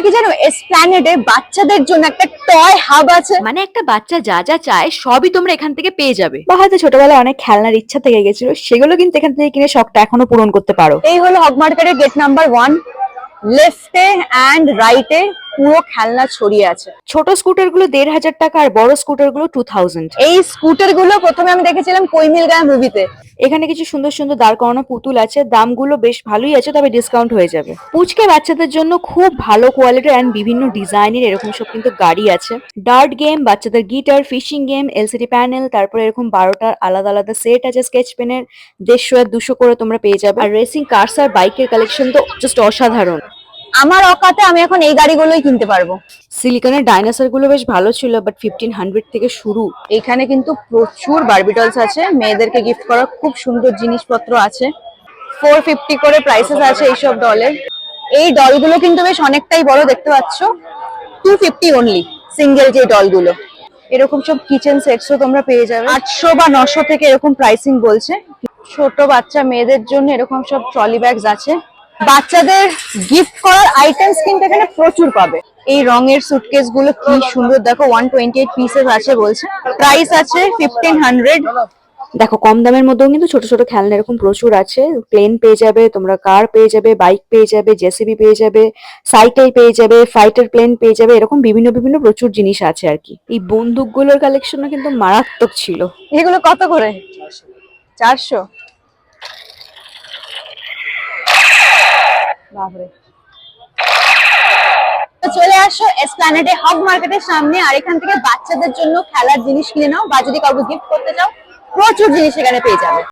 কি জানো, এসপ্ল্যানেডে বাচ্চাদের জন্য একটা টয় হাব আছে। মানে একটা বাচ্চা যা যা চায় সবই তোমরা এখান থেকে পেয়ে যাবে। বা হয়তো ছোটবেলায় অনেক খেলনার ইচ্ছা থেকে গেছিল, সেগুলো কিন্তু এখান থেকে কিনে শখটা এখনো পূরণ করতে পারো। এই হলো হগ মার্কেটের গেট নাম্বার 1। লেফটে এন্ড রাইটে পুরো খেলনা ছড়িয়ে আছে। ছোট স্কুটার গুলো ১,৫০০ টাকা আর বড় স্কুটার গুলো 2000। এই স্কুটার গুলো প্রথমে আমি দেখেছিলাম কই মিল গায়ে মুভিতে। এখানে কিছু সুন্দর সুন্দর দাঁড় করানো পুতুল আছে, দামগুলো বেশ ভালোই আছে, তবে ডিসকাউন্ট হয়ে যাবে। পুচকে বাচ্চাদের জন্য খুব ভালো কোয়ালিটির এন্ড বিভিন্ন ডিজাইনের এরকম সব কিন্তু গাড়ি আছে। ডার্ট গেম, বাচ্চাদের guitar, fishing game, LCD panel, তারপরে এরকম 12টার আলাদা আলাদা সেট আছে স্কেচ পেনের, 150 আর 200 করে তোমরা পেয়ে যাবে। আর রেসিং কার্স আর বাইকের কালেকশন তো জাস্ট অসাধারণ। আমার অকাতে আমি এখন এই গাড়িগুলোই কিনতে পারবো। সিলিকনের ডাইনোসর গুলো বেশ ভালো ছিল, বাট 1500 থেকে শুরু। এখানে কিন্তু প্রচুর বারবি ডলস আছে, মেয়েদেরকে গিফট করার খুব সুন্দর জিনিসপত্র আছে। 450 করে প্রাইসেস আছে এইসব ডলের। এই ডলগুলো কিন্তু বেশ অনেকটাই বড়, দেখতে পাচ্ছ। 250 অনলি সিঙ্গেল যে ডলগুলো। এরকম সব কিচেন সেটসও তোমরা পেয়ে যাবে 800 বা 900 থেকে এরকম প্রাইসিং বলছে। ছোট বাচ্চা মেয়েদের জন্য এরকম সব ট্রলি ব্যাগস আছে। বাচ্চাদের গিফট করার আইটেমস কিন্তু এখানে প্রচুর পাবে। এই রঙের সুটকেস গুলো কি সুন্দর, দেখো 128 পিসেস আছে বলছে। প্রাইস আছে 1500। দেখো কম দামের মধ্যেও কিন্তু ছোট ছোট খেলনা এরকম প্রচুর আছে। প্লেন পেয়ে যাবে তোমরা, কার পেয়ে যাবে, বাইক পেয়ে যাবে, জেসিবি পেয়ে যাবে, সাইকেল পেয়ে যাবে, ফাইটার প্লেন পেয়ে যাবে, এরকম বিভিন্ন বিভিন্ন প্রচুর জিনিস আছে আর কি। এই বন্দুকগুলোর কালেকশনও কিন্তু মারাত্মক ছিল। এগুলো কত করে? 400। বাপরে। তো চলে আসো এসপ্ল্যানেডে হগ মার্কেটের সামনে, আর এখান থেকে বাচ্চাদের জন্য খেলার জিনিস কিনে নাও, বা যদি কাউকে গিফট করতে চাও প্রচুর জিনিস এখানে পেয়ে যাবে।